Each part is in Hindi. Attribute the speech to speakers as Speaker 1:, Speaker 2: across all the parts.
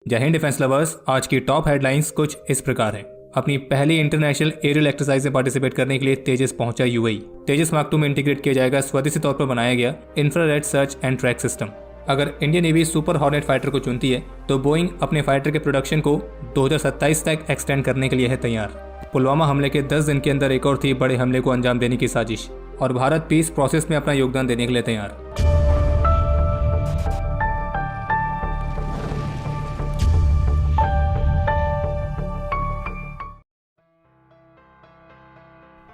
Speaker 1: जय हिंद डिफेंस लवर्स। आज की टॉप हेडलाइंस कुछ इस प्रकार हैं। अपनी पहली इंटरनेशनल एरियल एक्सरसाइज में पार्टिसिपेट करने के लिए तेजस पहुंचा यूएई। तेजस मार्क 2 में इंटीग्रेट किया जाएगा स्वदेशी तौर पर बनाया गया infrared search and track system. अगर Indian Navy Super Hornet fighter को चुनती है तो बोइंग अपने फाइटर के प्रोडक्शन को 2027 तक एक्सटेंड करने के लिए है तैयार। पुलवामा हमले के 10 दिन के अंदर एक और थी बड़े हमले को अंजाम देने की साजिश, और भारत पीस प्रोसेस में अपना योगदान देने के लिए तैयार।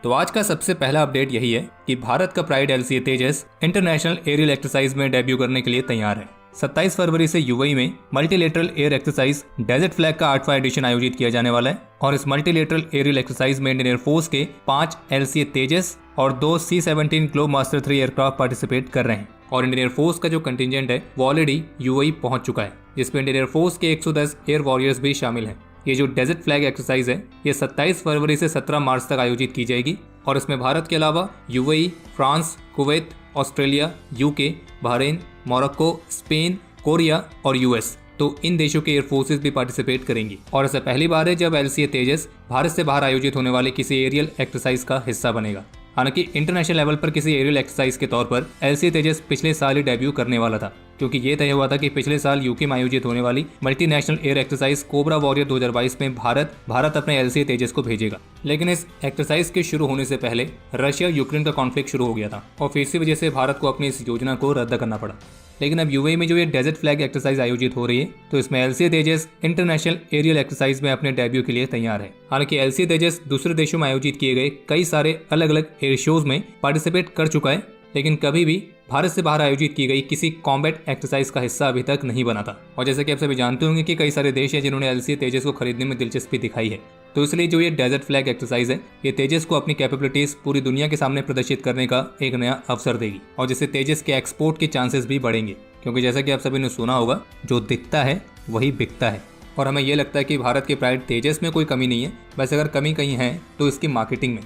Speaker 1: तो आज का सबसे पहला अपडेट यही है कि भारत का प्राइड एलसीए तेजस इंटरनेशनल एरियल एक्सरसाइज में डेब्यू करने के लिए तैयार है। 27 फरवरी से यूएई में multilateral air exercise desert flag का 8वां एडिशन आयोजित किया जाने वाला है, और इस मल्टीलेटरल एरियल एक्सरसाइज में इंडियन एयरफोर्स के 5 एलसीए तेजस और 2 C-17 ग्लोबमास्टर 3 एयरक्राफ्ट पार्टिसिपेट कर रहे हैं। और इंडियन एयरफोर्स का जो कंटिजेंट है वो ऑलरेडी यूएई पहुंच चुका है, जिसमें इंडियन एयरफोर्स के 110 एयर वॉरियर्स भी शामिल हैं। ये जो डेजर्ट फ्लैग एक्सरसाइज है ये 27 फरवरी से 17 मार्च तक आयोजित की जाएगी, और इसमें भारत के अलावा UAE, France, Kuwait, Australia, UK, Bahrain, Morocco, Spain, Korea और यूएस, तो इन देशों के एयरफोर्सेज भी पार्टिसिपेट करेंगी। और ऐसा पहली बार है जब एलसीए तेजस भारत से बाहर आयोजित होने वाले किसी एरियल एक्सरसाइज का हिस्सा बनेगा। हालांकि इंटरनेशनल लेवल पर किसी एरियल एक्सरसाइज के तौर पर एलसीए तेजस पिछले साल ही डेब्यू करने वाला था, क्योंकि ये तय हुआ था कि पिछले साल यूके में आयोजित होने वाली multinational air exercise cobra warrior 2022 में भारत अपने एलसीए तेजस को भेजेगा। लेकिन इस एक्सरसाइज के शुरू होने से पहले रशिया यूक्रेन का कॉन्फ्लिक्ट शुरू हो गया था, और फिर इसी वजह से भारत को अपनी इस योजना को रद्द करना पड़ा। लेकिन अब यूएई में जो ये डेजर्ट फ्लैग एक्सरसाइज आयोजित हो रही है, तो इसमें एलसीए तेजस इंटरनेशनल एरियल एक्सरसाइज में अपने डेब्यू के लिए तैयार है। हालांकि एलसीए तेजस दूसरे देशों में आयोजित किए गए कई सारे अलग अलग एयर शोज में पार्टिसिपेट कर चुका है, लेकिन कभी भी भारत से बाहर आयोजित की गई किसी कॉम्बैट एक्सरसाइज का हिस्सा अभी तक नहीं बना था। और जैसे कि आप सभी जानते होंगे कि कई सारे देश हैं जिन्होंने एलसीए तेजस को खरीदने में दिलचस्पी दिखाई है, तो इसलिए जो ये डेजर्ट फ्लैग एक्सरसाइज है ये तेजस को अपनी कैपेबिलिटीज पूरी दुनिया के सामने प्रदर्शित करने का एक नया अवसर देगी, और जिससे तेजस के एक्सपोर्ट के चांसेस भी बढ़ेंगे, क्योंकि जैसा कि आप सभी ने सुना होगा जो दिखता है वही बिकता है। और हमें ये लगता है कि भारत के प्राइड तेजस में कोई कमी नहीं है, बस अगर कमी कहीं है तो इसकी मार्केटिंग में।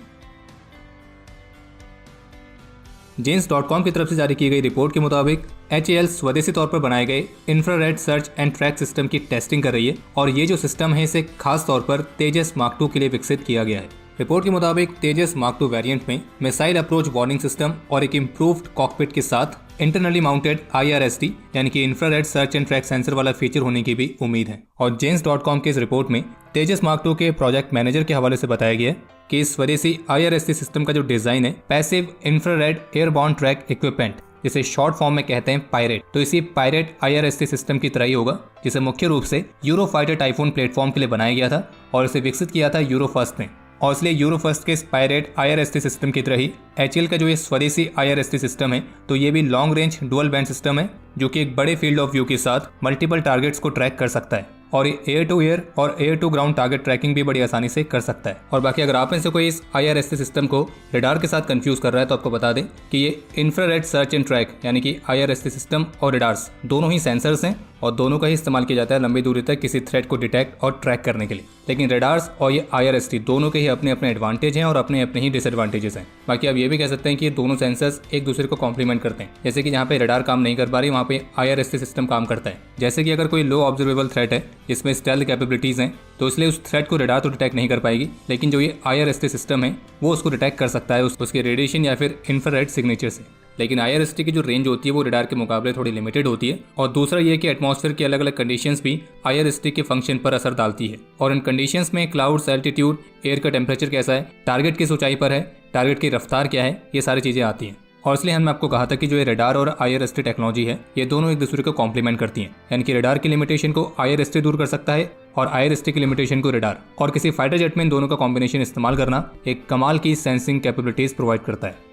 Speaker 1: जेन्स.com की तरफ से जारी की गई रिपोर्ट के मुताबिक HAL स्वदेशी तौर पर बनाए गए infrared search and track system की टेस्टिंग कर रही है, और ये जो सिस्टम है इसे खास तौर पर तेजस मार्क 2 के लिए विकसित किया गया है। रिपोर्ट के मुताबिक तेजस मार्क 2 वेरिएंट में मिसाइल अप्रोच वार्निंग सिस्टम और एक इम्प्रूव्ड कॉकपिट के साथ इंटरनली माउंटेड IRST यानी कि infrared search and track sensor वाला फीचर होने की भी उम्मीद है। और जेन्स.com के इस रिपोर्ट में तेजस मार्क 2 के प्रोजेक्ट मैनेजर के हवाले से बताया गया है कि इस स्वदेशी IRST सिस्टम का जो डिजाइन है passive infrared airborne track equipment, जिसे शॉर्ट फॉर्म में कहते हैं पायरेट, तो इसी पायरेट IRST सिस्टम की तरह ही होगा, जिसे मुख्य रूप से यूरोफाइटर टाइफून प्लेटफॉर्म के लिए बनाया गया था और इसे विकसित किया था यूरोफर्स्ट ने। और इसलिए यूरोफर्स्ट के इस पायरेट IRST सिस्टम की तरह ही HAL का जो ये स्वदेशी IRST सिस्टम है, तो ये भी long range dual band system है, जो कि एक बड़े फील्ड ऑफ व्यू के साथ मल्टीपल टारगेट्स को ट्रैक कर सकता है, और ये एयर टू एयर और air to ground target tracking भी बड़ी आसानी से कर सकता है। और बाकी अगर आप में से कोई इस IRST सिस्टम को रडार के साथ कंफ्यूज कर रहा है, तो आपको बता दें कि ये इंफ्रारेड सर्च एंड ट्रैक यानी कि IRST सिस्टम और रडार्स दोनों ही सेंसर्स हैं, और दोनों का ही इस्तेमाल किया जाता है लंबी दूरी तक किसी थ्रेट को डिटेक्ट और ट्रैक करने के लिए। लेकिन रडार्स और ये IRST दोनों के ही अपने अपने एडवांटेज हैं और अपने अपने ही डिसएडवांटेजेस हैं। बाकी आप ये भी कह सकते हैं कि ये दोनों सेंसर्स एक दूसरे को कॉम्प्लीमेंट करते हैं। जैसे कि जहाँ पे रडार काम नहीं कर पा रही वहाँ पे IRST सिस्टम काम करता है। जैसे कि अगर कोई लो ऑब्जर्वेबल थ्रेट है जिसमें स्टेल्थ कैपेबिलिटीज हैं, तो इसलिए उस थ्रेट को रडार तो डिटेक्ट नहीं कर पाएगी, लेकिन जो ये IRST सिस्टम है वो उसको डिटेक्ट कर सकता है उसके रेडिएशन या फिर इंफ्रारेड सिग्नेचर से। लेकिन IRST की जो रेंज होती है वो रडार के मुकाबले थोड़ी लिमिटेड होती है। और दूसरा ये कि एटमॉस्फेयर की अलग अलग कंडीशंस भी IRST के फंक्शन पर असर डालती है, और इन कंडीशंस में क्लाउड्स, एल्टीट्यूड, एयर का टेम्परेचर कैसा है, टारगेट किस ऊंचाई पर है, टारगेट की रफ्तार क्या है, ये सारी चीज़ें आती हैं। और इसलिए हमने आपको कहा था कि जो ये रडार और IRST टेक्नोलॉजी है ये दोनों एक दूसरे को कॉम्प्लीमेंट करती हैं, यानी कि रडार की लिमिटेशन को IRST दूर कर सकता है और IRST की लिमिटेशन को रडार, और किसी फाइटर जेट में इन दोनों का कॉम्बिनेशन इस्तेमाल करना एक कमाल की सेंसिंग कैपेबिलिटीज प्रोवाइड करता है।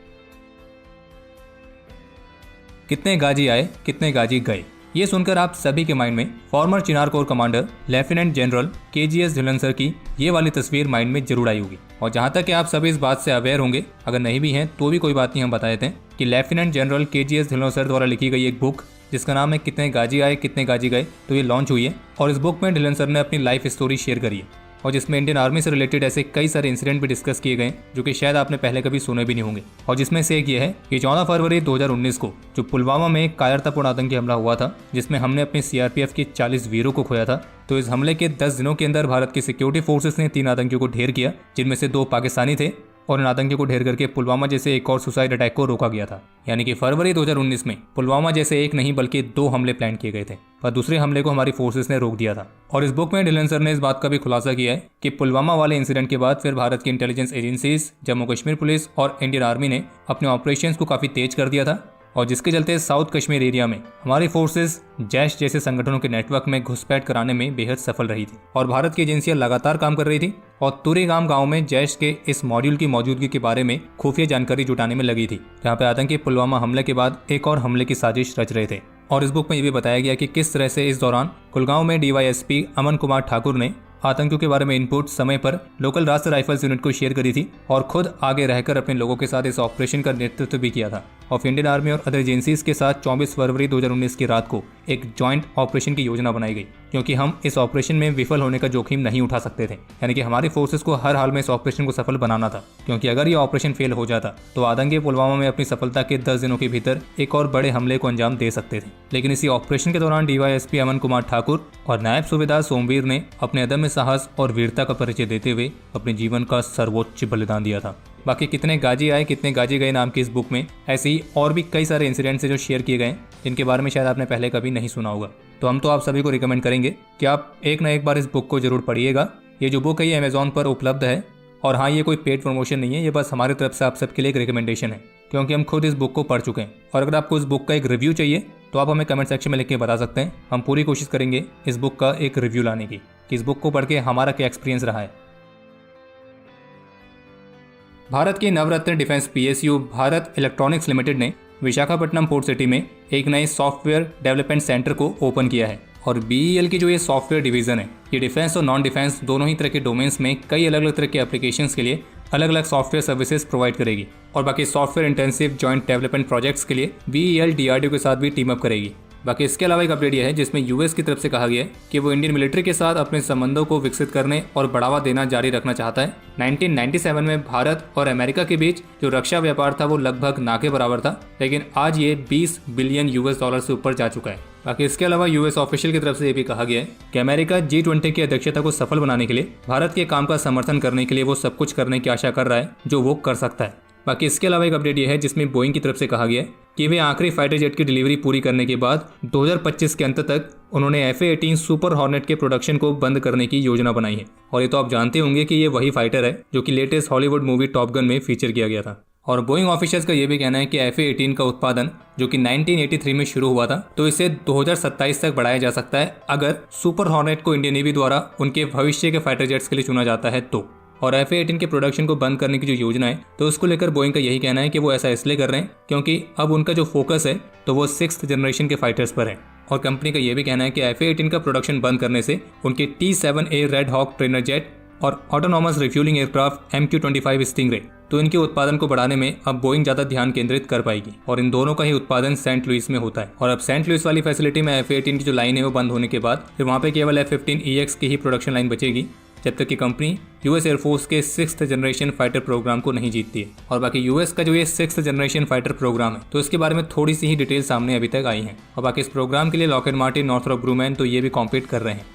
Speaker 1: कितने गाजी आए कितने गाजी गए, ये सुनकर आप सभी के माइंड में former Chinar corps commander lieutenant general KGS Dhillon sir की ये वाली तस्वीर माइंड में जरूर आई होगी। और जहाँ तक कि आप सभी इस बात से अवेयर होंगे, अगर नहीं भी हैं तो भी कोई बात नहीं, हम बता देते हैं कि lieutenant general KGS Dhillon sir द्वारा लिखी गई एक बुक जिसका नाम है कितने गाजी आए कितने गाजी गए, तो ये लॉन्च हुई है। और इस बुक में ढिल्लन सर ने अपनी लाइफ स्टोरी शेयर करी है। और जिसमें इंडियन आर्मी से रिलेटेड ऐसे कई सारे इंसिडेंट भी डिस्कस किए गए जो कि शायद आपने पहले कभी सुने भी नहीं होंगे। और जिसमें से एक ये है कि 14 फरवरी 2019 को जो पुलवामा में एक कायरतापूर्ण आतंकी हमला हुआ था, जिसमें हमने अपने सीआरपीएफ के 40 वीरों को खोया था, तो इस हमले के 10 दिनों के अंदर भारत की सिक्योरिटी फोर्सेस ने 3 आतंकियों को ढेर किया, जिनमें से 2 पाकिस्तानी थे, और इन आतंकियों को ढेर करके पुलवामा जैसे एक और सुसाइड अटैक को रोका गया था। यानी कि फरवरी 2019 में पुलवामा जैसे एक नहीं बल्कि 2 हमले प्लान किए गए थे, पर दूसरे हमले को हमारी फोर्सेस ने रोक दिया था। और इस बुक में ढिल्लन सर ने इस बात का भी खुलासा किया है कि पुलवामा वाले इंसिडेंट के बाद फिर भारत की intelligence agencies, Jammu Kashmir police और इंडियन आर्मी ने अपने ऑपरेशंस को काफी तेज कर दिया था, और जिसके चलते साउथ कश्मीर एरिया में हमारी फोर्सेस जैश जैसे संगठनों के नेटवर्क में घुसपैठ कराने में बेहद सफल रही थी। और भारत की एजेंसियां लगातार काम कर रही थी और तुरेगाम गांव में जैश के इस मॉड्यूल की मौजूदगी के बारे में खुफिया जानकारी जुटाने में लगी थी, जहां पे आतंकी पुलवामा हमले के बाद एक और हमले की साजिश रच रहे थे। और इस बुक में ये भी बताया गया कि किस तरह से इस दौरान कुलगांव में DYSP अमन कुमार ठाकुर ने आतंकियों के बारे में इनपुट समय पर लोकल राष्ट्रीय राइफल्स यूनिट को शेयर करी थी और खुद आगे रहकर अपने लोगों के साथ इस ऑपरेशन का नेतृत्व भी किया था। और इंडियन आर्मी और अदर एजेंसीज के साथ 24 फरवरी 2019 की रात को एक जॉइंट ऑपरेशन की योजना बनाई गई, क्योंकि हम इस ऑपरेशन में विफल होने का जोखिम नहीं उठा सकते थे। यानी कि हमारी फोर्सेस को हर हाल में इस ऑपरेशन को सफल बनाना था, क्योंकि अगर ये ऑपरेशन फेल हो जाता तो आतंकी पुलवामा में अपनी सफलता के 10 दिनों के भीतर एक और बड़े हमले को अंजाम दे सकते थे। लेकिन इसी ऑपरेशन के दौरान DYSP अमन कुमार ठाकुर और नायब सूबेदार सोमवीर ने अपने अदम्य साहस और वीरता का परिचय देते हुए अपने जीवन का सर्वोच्च बलिदान दिया था। बाकी कितने गाजी आए कितने गाजी गए नाम की इस बुक में ऐसे ही और भी कई सारे इंसिडेंट्स हैं जो शेयर किए गए, जिनके बारे में शायद आपने पहले कभी नहीं सुना होगा। तो हम तो आप सभी को रिकमेंड करेंगे कि आप एक ना एक बार इस बुक को जरूर पढ़िएगा। ये जो बुक है ये अमेजॉन पर उपलब्ध है, और हाँ, ये कोई पेड प्रमोशन नहीं है, ये बस हमारी तरफ से आप सबके लिए एक रिकमेंडेशन है, क्योंकि हम खुद इस बुक को पढ़ चुके हैं। और अगर आपको इस बुक का एक रिव्यू चाहिए तो आप हमें कमेंट सेक्शन में लिख के बता सकते हैं। हम पूरी कोशिश करेंगे इस बुक का एक रिव्यू लाने की, कि इस बुक को पढ़ के हमारा क्या एक्सपीरियंस रहा है। भारत की Navratna defence PSU Bharat Electronics Limited ने विशाखापट्टनम पोर्ट सिटी में एक नए सॉफ्टवेयर डेवलपमेंट सेंटर को ओपन किया है। और BEL की जो ये सॉफ्टवेयर डिवीज़न है, ये डिफेंस और नॉन डिफेंस दोनों ही तरह के डोमेन्स में कई अलग अलग तरह के एप्लीकेशंस के लिए अलग अलग सॉफ्टवेयर सर्विसेज प्रोवाइड करेगी। और बाकी software intensive joint development projects के लिए BEL DRDO के साथ भी टीम अप करेगी। बाकी इसके अलावा एक अपडेट यह है जिसमें US की तरफ से कहा गया है कि वो इंडियन मिलिट्री के साथ अपने संबंधों को विकसित करने और बढ़ावा देना जारी रखना चाहता है। 1997 में भारत और अमेरिका के बीच जो रक्षा व्यापार था वो लगभग ना के बराबर था, लेकिन आज ये $20 बिलियन से ऊपर जा चुका है। बाकी इसके अलावा US ऑफिशियल की तरफ से ये भी कहा गया है कि अमेरिका G20 की अध्यक्षता को सफल बनाने के लिए भारत के काम का समर्थन करने के लिए वो सब कुछ करने की आशा कर रहा है जो वो कर सकता है। बाकी इसके अलावा एक अपडेट ये है जिसमें बोइंग की तरफ से कहा गया है कि वे आखिरी फाइटर जेट की डिलीवरी पूरी करने के बाद 2025 के अंत तक उन्होंने F/A-18 सुपर हॉर्नेट के प्रोडक्शन को बंद करने की योजना बनाई है। और ये तो आप जानते होंगे कि ये वही फाइटर है जो कि latest Hollywood movie top gun में फीचर किया गया था। और बोइंग ऑफिशियल्स का ये भी कहना है कि F/A-18 का उत्पादन जो कि 1983 में शुरू हुआ था, तो इसे 2027 तक बढ़ाया जा सकता है अगर सुपर हॉर्नेट को इंडियन नेवी द्वारा उनके भविष्य के फाइटर जेट्स के लिए चुना जाता है तो। और F/A-18 के प्रोडक्शन को बंद करने की जो योजना है, तो उसको लेकर बोइंग का यही कहना है कि वो ऐसा इसलिए कर रहे हैं क्योंकि अब उनका जो फोकस है तो वो 6th जनरेशन के फाइटर्स पर है। और कंपनी का ये भी कहना है कि F/A-18 का प्रोडक्शन बंद करने से उनके T-7A Red Hawk trainer jet और autonomous refuelling aircraft MQ-25 Stingray, तो इनके उत्पादन को बढ़ाने में अब बोइंग ज़्यादा ध्यान केंद्रित कर पाएगी। और इन दोनों का ही उत्पादन सेंट लुइस में होता है। और अब सेंट लुइस वाली फैसिलिटी में F/A-18 की जो लाइन है वो बंद होने के बाद फिर वहाँ पे केवल F-15EX की ही प्रोडक्शन लाइन बचेगी, जब तक कि कंपनी US एयरफोर्स के 6th जनरेशन फाइटर प्रोग्राम को नहीं जीतती है। और बाकी US का जो ये 6th जनरेशन फाइटर प्रोग्राम है, तो इसके बारे में थोड़ी सी ही डिटेल सामने अभी तक आई हैं। और बाकी इस प्रोग्राम के लिए लॉकहीड मार्टिन, नॉर्थरॉप ग्रूमैन तो ये भी कॉम्पीट कर रहे हैं।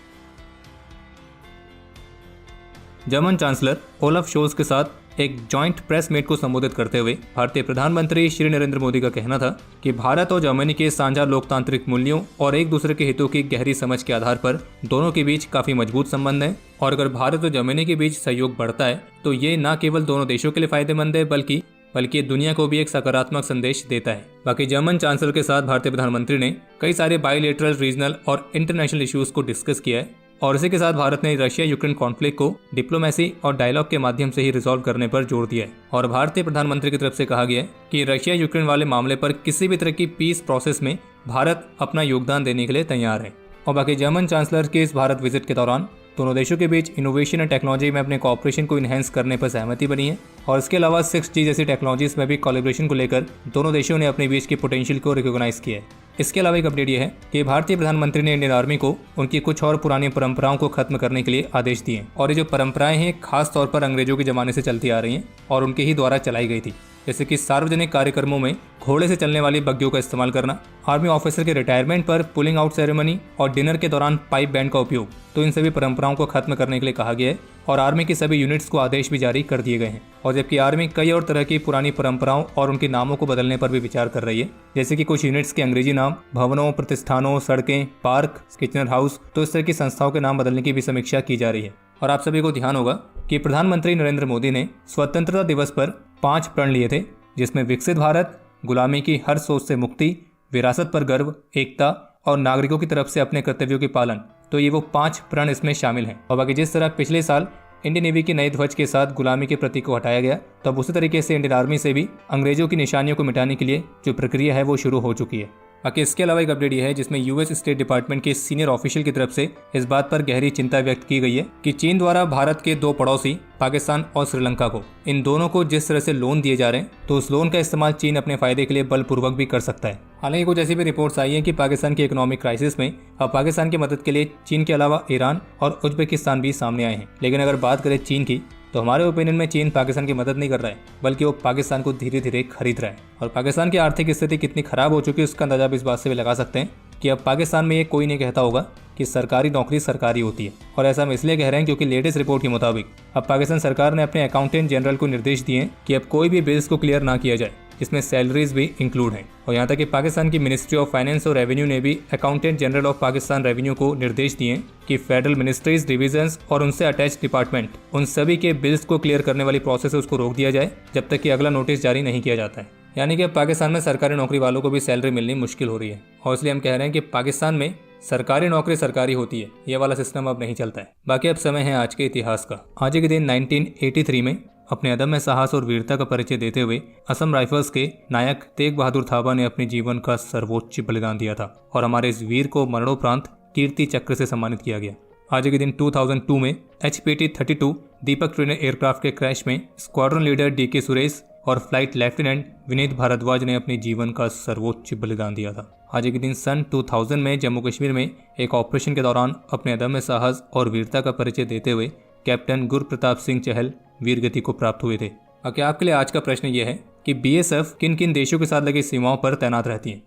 Speaker 1: जर्मन चांसलर ओलफ शोल्ज के साथ एक जॉइंट प्रेस मीट को संबोधित करते हुए भारतीय प्रधानमंत्री श्री नरेंद्र मोदी का कहना था कि भारत और जर्मनी के साझा लोकतांत्रिक मूल्यों और एक दूसरे के हितों की गहरी समझ के आधार पर दोनों के बीच काफी मजबूत संबंध है। और अगर भारत और जर्मनी के बीच सहयोग बढ़ता है तो ये न केवल दोनों देशों के लिए फायदेमंद है बल्कि दुनिया को भी एक सकारात्मक संदेश देता है। बाकी जर्मन चांसलर के साथ भारतीय प्रधानमंत्री ने कई सारे बायलैटरल, रीजनल और इंटरनेशनल इश्यूज को डिस्कस किया है। और इसी के साथ भारत ने रशिया यूक्रेन कॉन्फ्लिक्ट को डिप्लोमेसी और डायलॉग के माध्यम से ही रिजॉल्व करने पर जोर दिया है। और भारतीय प्रधानमंत्री की तरफ से कहा गया है कि रशिया यूक्रेन वाले मामले पर किसी भी तरह की पीस प्रोसेस में भारत अपना योगदान देने के लिए तैयार है। और बाकी जर्मन चांसलर के इस भारत विजिट के दौरान दोनों देशों के बीच इनोवेशन और टेक्नोलॉजी में अपने कोऑपरेशन को इनहेंस करने पर सहमति बनी है। और इसके अलावा 6G जैसी टेक्नोलॉजीज में भी कोलैबोरेशन को लेकर दोनों देशों ने अपने बीच की पोटेंशियल को रिकॉग्नाइज किया है। इसके अलावा एक अपडेट ये है कि भारतीय प्रधानमंत्री ने इंडियन आर्मी को उनकी कुछ और पुरानी परंपराओं को खत्म करने के लिए आदेश दिए और ये जो परंपराएं हैं खास तौर पर अंग्रेजों के जमाने से चलती आ रही हैं और उनके ही द्वारा चलाई गई थी, जैसे कि सार्वजनिक कार्यक्रमों में घोड़े से चलने वाली बग्गियों का इस्तेमाल करना, आर्मी ऑफिसर के रिटायरमेंट पर पुलिंग आउट सेरेमनी और डिनर के दौरान पाइप बैंड का उपयोग। तो इन सभी परंपराओं को खत्म करने के लिए कहा गया है और आर्मी की सभी यूनिट्स को आदेश भी जारी कर दिए गए हैं। और जबकि आर्मी कई और तरह की पुरानी परंपराओं और उनके नामों को बदलने पर भी विचार कर रही है, जैसे कि कुछ यूनिट्स के अंग्रेजी नाम, भवनों, प्रतिष्ठानों, सड़कें, पार्क, किचनर हाउस, तो इस तरह की संस्थाओं के नाम बदलने की भी समीक्षा की जा रही है। और आप सभी को ध्यान होगा कि प्रधानमंत्री नरेंद्र मोदी ने स्वतंत्रता दिवस पर 5 प्रण लिए थे, जिसमें विकसित भारत, गुलामी की हर सोच से मुक्ति, विरासत पर गर्व, एकता और नागरिकों की तरफ से अपने कर्तव्यों की पालन। तो ये वो 5 प्रण इसमें शामिल हैं। और बाकी जिस तरह पिछले साल इंडियन नेवी के नए ध्वज के साथ गुलामी के प्रतीक को हटाया गया, तो अब उसी तरीके से इंडियन आर्मी से भी अंग्रेजों की निशानियों को मिटाने के लिए जो प्रक्रिया है वो शुरू हो चुकी है। बाकी इसके अलावा एक अपडेट ये है जिसमें यूएस स्टेट डिपार्टमेंट के सीनियर ऑफिशियल की तरफ से इस बात पर गहरी चिंता व्यक्त की गई है कि चीन द्वारा भारत के 2 पड़ोसी पाकिस्तान और श्रीलंका को, इन दोनों को जिस तरह से लोन दिए जा रहे हैं, तो उस लोन का इस्तेमाल चीन अपने फायदे के लिए बलपूर्वक भी कर सकता है। हालांकि कुछ ऐसी भी रिपोर्ट्स आई हैं कि पाकिस्तान की इकोनॉमिक क्राइसिस में अब पाकिस्तान की मदद के लिए चीन के अलावा ईरान और उज्बेकिस्तान भी सामने आए हैं। लेकिन अगर बात करें चीन की, तो हमारे ओपिनियन में चीन पाकिस्तान की मदद नहीं कर रहा है, बल्कि वो पाकिस्तान को धीरे धीरे खरीद रहा है। और पाकिस्तान की आर्थिक स्थिति कितनी खराब हो चुकी है उसका अंदाजा भी इस बात से भी लगा सकते हैं कि अब पाकिस्तान में ये कोई नहीं कहता होगा कि सरकारी नौकरी सरकारी होती है। और ऐसा हम इसलिए कह रहे हैं क्योंकि लेटेस्ट रिपोर्ट के मुताबिक अब पाकिस्तान सरकार ने अपने अकाउंटेंट जनरल को निर्देश दिए कि अब कोई भी बिल्स को क्लियर ना किया जाए, इसमें सैलरीज भी इंक्लूड हैं। और यहाँ तक कि पाकिस्तान की मिनिस्ट्री ऑफ फाइनेंस और रेवेन्यू ने भी accountant general of Pakistan revenue को निर्देश दिए कि फेडरल मिनिस्ट्रीज, डिविजन्स और उनसे अटैच डिपार्टमेंट, उन सभी के बिल्स को क्लियर करने वाली प्रोसेस है उसको रोक दिया जाए जब तक कि अगला नोटिस जारी नहीं किया जाता है। यानी कि अब पाकिस्तान में सरकारी नौकरी वालों को भी सैलरी मिलनी मुश्किल हो रही है। और इसलिए हम कह रहे हैं कि पाकिस्तान में सरकारी नौकरी सरकारी होती है, ये वाला सिस्टम अब नहीं चलता है। बाकी अब समय है आज के इतिहास का। आज के दिन 1983 में अपने अदम्य साहस और वीरता का परिचय देते हुए असम राइफल्स के नायक तेग बहादुर थापा ने अपने जीवन का सर्वोच्च बलिदान दिया था और हमारे इस वीर को मरणोपरांत कीर्ति चक्र से सम्मानित किया गया। आज के दिन 2002 में HPT-32 दीपक ट्रेनर एयरक्राफ्ट के क्रैश में स्क्वाड्रन लीडर DK सुरेश और फ्लाइट लेफ्टिनेंट विनीत भारद्वाज ने अपने जीवन का सर्वोच्च बलिदान दिया था। आज के दिन सन 2000 में जम्मू कश्मीर में एक ऑपरेशन के दौरान अपने अदम्य साहस और वीरता का परिचय देते हुए कैप्टन गुरप्रताप सिंह चहल वीरगति को प्राप्त हुए थे। बाकी आपके लिए आज का प्रश्न यह है कि BSF किन किन देशों के साथ लगी सीमाओं पर तैनात रहती है।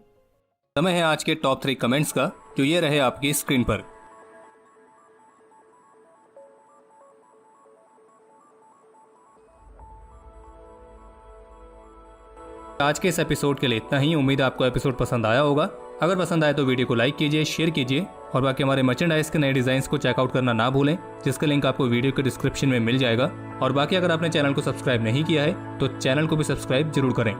Speaker 1: समय है आज के टॉप 3 कमेंट्स का, जो ये रहे आपकी स्क्रीन पर। आज के इस एपिसोड के लिए इतना ही। उम्मीद है आपको एपिसोड पसंद आया होगा। अगर पसंद आए तो वीडियो को लाइक कीजिए, शेयर कीजिए और बाकी हमारे मर्चेंडाइज के नए डिजाइन्स को चेकआउट करना ना भूलें, जिसका लिंक आपको वीडियो के डिस्क्रिप्शन में मिल जाएगा। और बाकी अगर आपने चैनल को सब्सक्राइब नहीं किया है तो चैनल को भी सब्सक्राइब जरूर करें।